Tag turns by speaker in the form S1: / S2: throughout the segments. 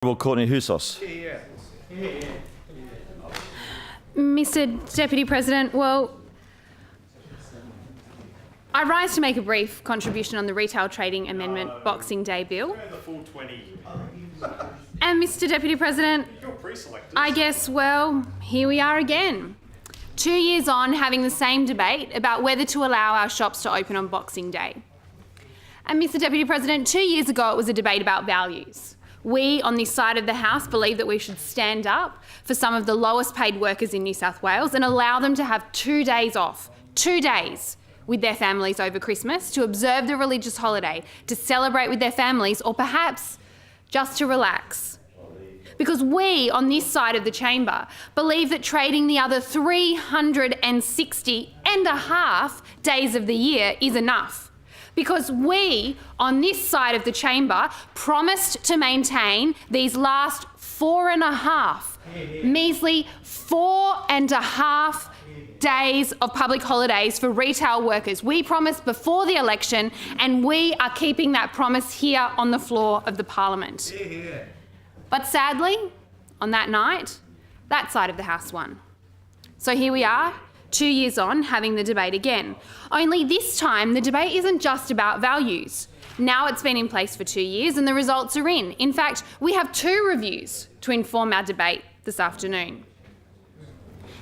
S1: Courtney Houssos.
S2: Mr. Deputy President, well, I rise to make a brief contribution on the Retail Trading Amendment Boxing Day Bill. And Mr. Deputy President, I guess, well, here we are again. 2 years on, having the same debate about whether to allow our shops to open on Boxing Day. And Mr. Deputy President, 2 years ago it was a debate about values. We on this side of the House believe that we should stand up for some of the lowest paid workers in New South Wales and allow them to have 2 days off, 2 days with their families over Christmas to observe the religious holiday, to celebrate with their families, or perhaps just to relax. Because we on this side of the chamber believe that trading the other 360 and a half days of the year is enough. Because we on this side of the chamber promised to maintain these last 4.5, measly 4.5 days of public holidays for retail workers. We promised before the election, and we are keeping that promise here on the floor of the Parliament. But sadly, on that night, that side of the House won. So here we are, 2 years on, having the debate again. Only this time, the debate isn't just about values. Now it's been in place for 2 years and the results are in. In fact, we have 2 reviews to inform our debate this afternoon.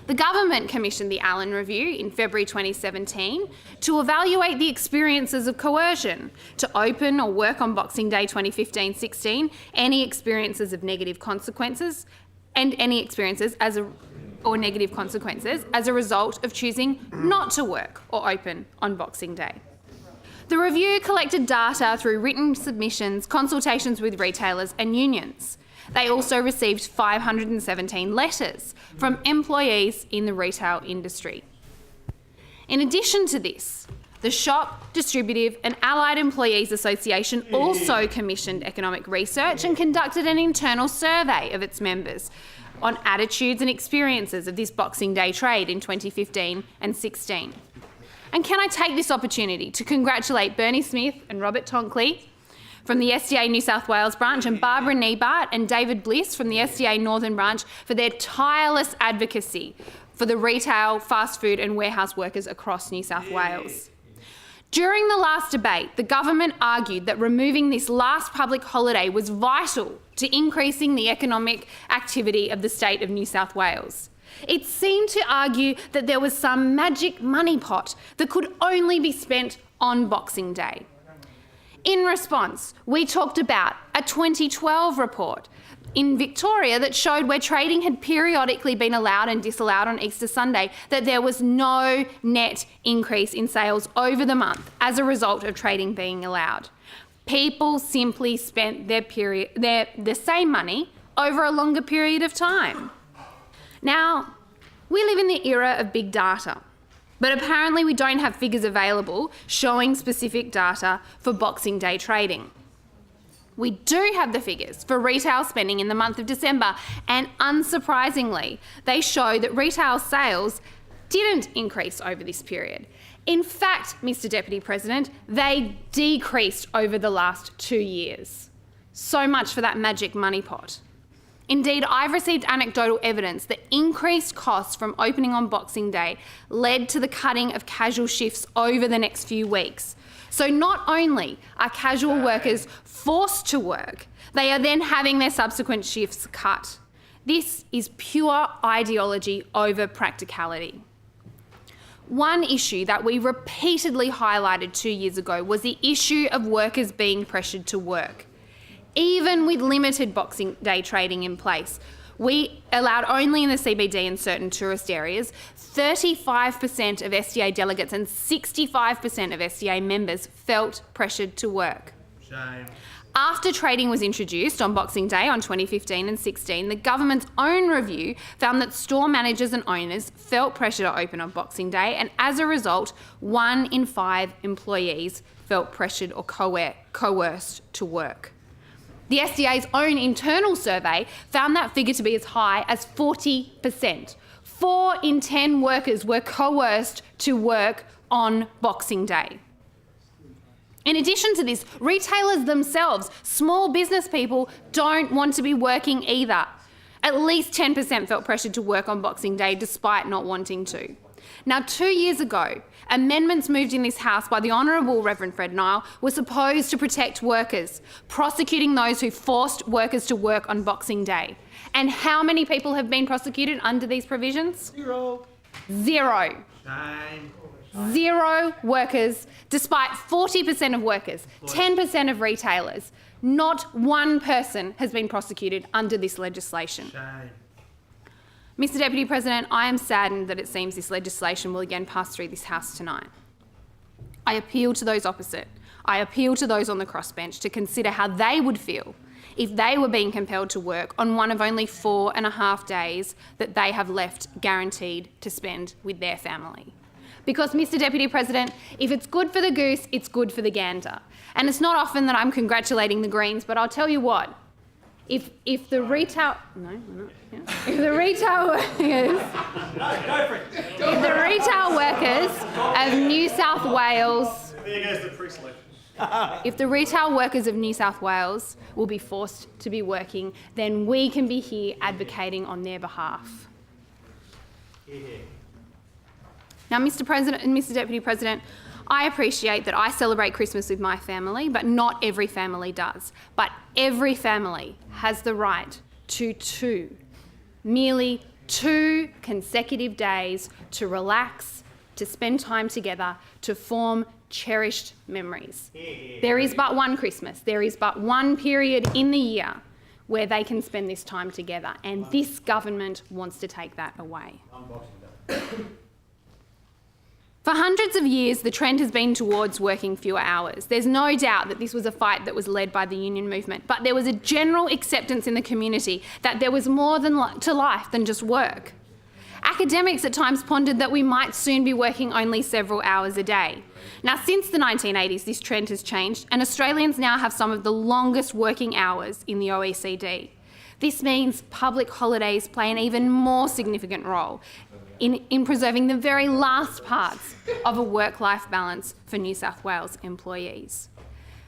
S2: The government commissioned the Allen Review in February 2017 to evaluate the experiences of coercion to open or work on Boxing Day 2015-16, any experiences of negative consequences, and any experiences or negative consequences as a result of choosing not to work or open on Boxing Day. The review collected data through written submissions, consultations with retailers and unions. They also received 517 letters from employees in the retail industry. In addition to this, the Shop, Distributive and Allied Employees Association also commissioned economic research and conducted an internal survey of its members on attitudes and experiences of this Boxing Day trade in 2015 and 16. And can I take this opportunity to congratulate Bernie Smith and Robert Tonkley from the SDA New South Wales branch and Barbara Niebart and David Bliss from the SDA Northern branch for their tireless advocacy for the retail, fast food and warehouse workers across New South Wales. During the last debate, the government argued that removing this last public holiday was vital to increasing the economic activity of the state of New South Wales. It seemed to argue that there was some magic money pot that could only be spent on Boxing Day. In response, we talked about a 2012 report in Victoria that showed where trading had periodically been allowed and disallowed on Easter Sunday, that there was no net increase in sales over the month as a result of trading being allowed. People simply spent the same money over a longer period of time. Now, we live in the era of big data, but apparently we don't have figures available showing specific data for Boxing Day trading. We do have the figures for retail spending in the month of December, and unsurprisingly, they show that retail sales didn't increase over this period. In fact, Mr. Deputy President, they decreased over the last 2 years. So much for that magic money pot. Indeed, I've received anecdotal evidence that increased costs from opening on Boxing Day led to the cutting of casual shifts over the next few weeks. So not only are casual workers forced to work, they are then having their subsequent shifts cut. This is pure ideology over practicality. One issue that we repeatedly highlighted 2 years ago was the issue of workers being pressured to work. Even with limited Boxing Day trading in place, we allowed only in the CBD and certain tourist areas, 35% of SDA delegates and 65% of SDA members felt pressured to work.
S3: Shame.
S2: After trading was introduced on Boxing Day on 2015 and 16, the government's own review found that store managers and owners felt pressure to open on Boxing Day, and as a result, 1 in 5 employees felt pressured or coerced to work. The SDA's own internal survey found that figure to be as high as 40%. 4 in 10 workers were coerced to work on Boxing Day. In addition to this, retailers themselves, small business people, don't want to be working either. At least 10% felt pressured to work on Boxing Day despite not wanting to. Now, 2 years ago, amendments moved in this House by the Honourable Reverend Fred Nile were supposed to protect workers, prosecuting those who forced workers to work on Boxing Day. And how many people have been prosecuted under these provisions?
S1: Zero.
S2: Zero.
S1: Shame.
S2: Zero workers, despite 40% of workers, 10% of retailers. Not one person has been prosecuted under this legislation.
S1: Shame.
S2: Mr Deputy President, I am saddened that it seems this legislation will again pass through this House tonight. I appeal to those opposite. I appeal to those on the crossbench to consider how they would feel if they were being compelled to work on one of only 4.5 days that they have left guaranteed to spend with their family. Because, Mr Deputy President, if it's good for the goose, it's good for the gander. And it's not often that I'm congratulating the Greens, but I'll tell you what, if the retail... No, we're not. Yeah. If the retail workers of New South Wales...
S1: There goes the pre-selection.
S2: If the retail workers of New South Wales will be forced to be working, then we can be here advocating on their behalf. Now, Mr President and Mr Deputy President, I appreciate that I celebrate Christmas with my family, but not every family does. But every family has the right to merely 2 consecutive days to relax, to spend time together, to form cherished memories. There is but one Christmas. There is but one period in the year where they can spend this time together, and this government wants to take that away. For hundreds of years, the trend has been towards working fewer hours. There's no doubt that this was a fight that was led by the union movement, but there was a general acceptance in the community that there was more to life than just work. Academics at times pondered that we might soon be working only several hours a day. Now, since the 1980s, this trend has changed, and Australians now have some of the longest working hours in the OECD. This means public holidays play an even more significant role in preserving the very last parts of a work-life balance for New South Wales employees.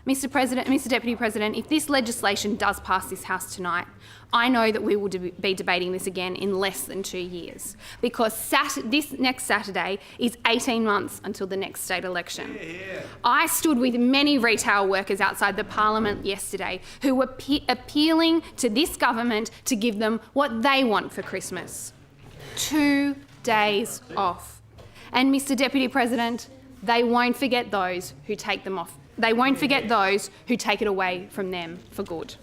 S2: Mr Deputy President, if this legislation does pass this House tonight, I know that we will be debating this again in less than 2 years, because this next Saturday is 18 months until the next state election. I stood with many retail workers outside the Parliament yesterday who were appealing to this government to give them what they want for Christmas: 2 days off. And Mr Deputy President, they won't forget those who take them off. They won't forget those who take it away from them for good.